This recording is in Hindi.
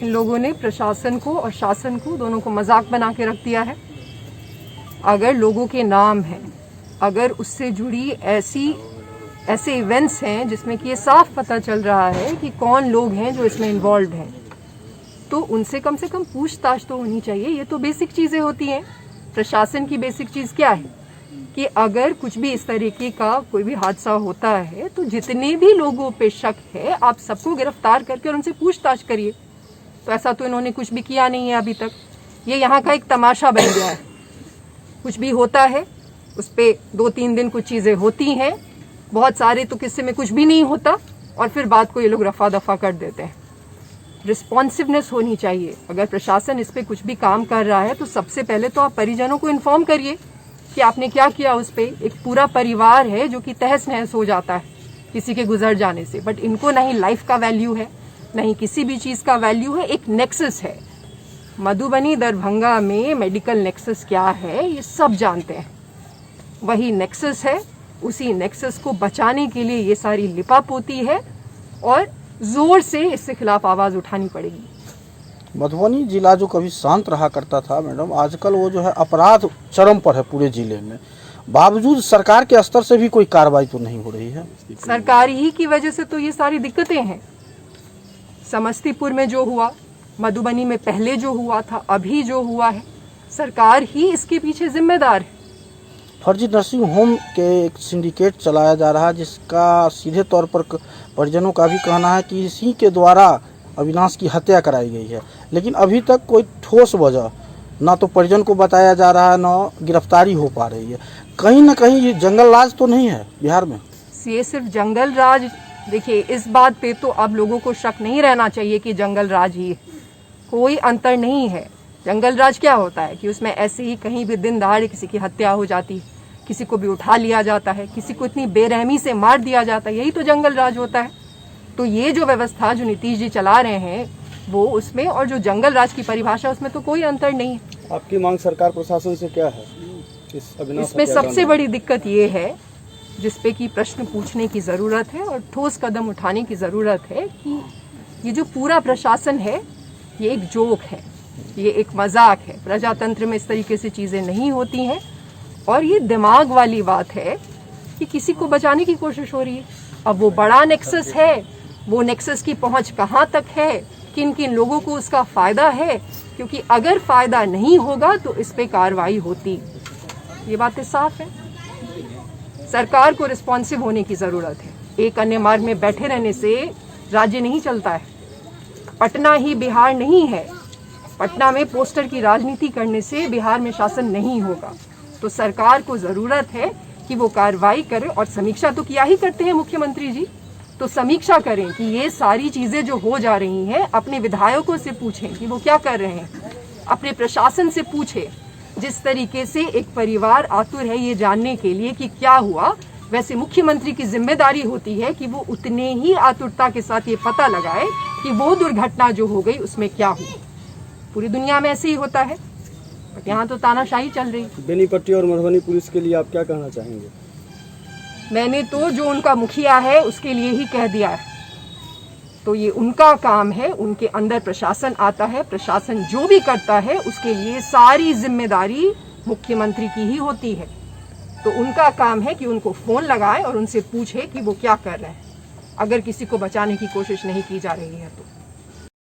इन लोगों ने प्रशासन को और शासन को दोनों को मजाक बना के रख दिया है। अगर लोगों के नाम हैं, अगर उससे जुड़ी ऐसे इवेंट्स हैं जिसमें कि ये साफ पता चल रहा है कि कौन लोग हैं जो इसमें इन्वॉल्व हैं, तो उनसे कम से कम पूछताछ तो होनी चाहिए। ये तो बेसिक चीज़ें होती हैं। प्रशासन की बेसिक चीज़ क्या है कि अगर कुछ भी इस तरीके का कोई भी हादसा होता है तो जितने भी लोगों पे शक है आप सबको गिरफ्तार करके और उनसे पूछताछ करिए। तो ऐसा तो इन्होंने कुछ भी किया नहीं है अभी तक। ये यहाँ का एक तमाशा बन गया है। कुछ भी होता है उस पर 2-3 दिन कुछ चीज़ें होती हैं, बहुत सारे तो किस्से में कुछ भी नहीं होता और फिर बात को ये लोग रफा दफा कर देते हैं। रिस्पॉन्सिवनेस होनी चाहिए। अगर प्रशासन इस पर कुछ भी काम कर रहा है तो सबसे पहले तो आप परिजनों को इन्फॉर्म करिए कि आपने क्या किया उस पर। एक पूरा परिवार है जो कि तहस नहस हो जाता है किसी के गुजर जाने से, बट इनको नहीं लाइफ का वैल्यू है, नहीं किसी भी चीज़ का वैल्यू है। एक नेक्सस है मधुबनी दरभंगा में, मेडिकल नेक्सस क्या है ये सब जानते हैं। वही नेक्सस है, उसी नेक्सस को बचाने के लिए ये सारी लिपापोती है और जोर से इसके खिलाफ आवाज़ उठानी पड़ेगी। मधुबनी जिला जो कभी शांत रहा करता था मैडम, आजकल वो जो है अपराध चरम पर है पूरे जिले में। बावजूद सरकार के स्तर से भी कोई कार्रवाई तो नहीं हो रही है। सरकार ही की वजह से तो ये सारी दिक्कतें हैं। समस्तीपुर में जो हुआ, मधुबनी में पहले जो हुआ था, अभी जो हुआ है, सरकार ही इसके पीछे जिम्मेदार है। फर्जी नर्सिंग होम के एक सिंडिकेट चलाया जा रहा है जिसका सीधे तौर पर परिजनों का भी कहना है कि इसी के द्वारा अविनाश की हत्या कराई गई है, लेकिन अभी तक कोई ठोस वजह ना तो परिजन को बताया जा रहा है, ना गिरफ्तारी हो पा रही है। कहीं ना कहीं ये जंगल राज तो नहीं है बिहार में? ये सिर्फ जंगल राज, देखिए इस बात पे तो अब लोगों को शक नहीं रहना चाहिए कि जंगल राज ही है। कोई अंतर नहीं है। जंगल राज क्या होता है कि उसमें ऐसे ही कहीं भी दिन दहाड़े किसी की हत्या हो जाती है, किसी को भी उठा लिया जाता है, किसी को इतनी बेरहमी से मार दिया जाता है, यही तो जंगल राज होता है। तो ये जो व्यवस्था जो नीतीश जी चला रहे हैं वो उसमें, और जो जंगल राज की परिभाषा उसमें तो कोई अंतर नहीं है। आपकी मांग सरकार प्रशासन से क्या है? इसमें सबसे बड़ी दिक्कत ये है जिसपे कि प्रश्न पूछने की ज़रूरत है और ठोस कदम उठाने की ज़रूरत है कि ये जो पूरा प्रशासन है ये एक जोक है, ये एक मजाक है। प्रजातंत्र में इस तरीके से चीज़ें नहीं होती हैं और ये दिमाग वाली बात है कि किसी को बचाने की कोशिश हो रही है। अब वो बड़ा नेक्सस है, वो नेक्सस की पहुंच कहाँ तक है, किन किन लोगों को उसका फ़ायदा है, क्योंकि अगर फ़ायदा नहीं होगा तो इस पे कार्रवाई होती। ये बातें साफ है। सरकार को रिस्पॉन्सिव होने की ज़रूरत है। एक अन्य मार्ग में बैठे रहने से राज्य नहीं चलता है। पटना ही बिहार नहीं है। पटना में पोस्टर की राजनीति करने से बिहार में शासन नहीं होगा। तो सरकार को ज़रूरत है कि वो कार्रवाई करे, और समीक्षा तो किया ही करते हैं मुख्यमंत्री जी। तो समीक्षा करें कि ये सारी चीज़ें जो हो जा रही हैं, अपने विधायकों से पूछें कि वो क्या कर रहे हैं, अपने प्रशासन से पूछें। जिस तरीके से एक परिवार आतुर है ये जानने के लिए कि क्या हुआ, वैसे मुख्यमंत्री की जिम्मेदारी होती है कि वो उतने ही आतुरता के साथ ये पता लगाए कि वो दुर्घटना जो हो गई उसमें क्या हुआ। पूरी दुनिया में ऐसे ही होता है, बट यहाँ तो तानाशाही चल रही है। बेनीपट्टी और मधुबनी पुलिस के लिए आप क्या कहना चाहेंगे? मैंने तो जो उनका मुखिया है उसके लिए ही कह दिया है। तो ये उनका काम है, उनके अंदर प्रशासन आता है, प्रशासन जो भी करता है उसके लिए सारी जिम्मेदारी मुख्यमंत्री की ही होती है। तो उनका काम है कि उनको फ़ोन लगाए और उनसे पूछे कि वो क्या कर रहे हैं, अगर किसी को बचाने की कोशिश नहीं की जा रही है तो।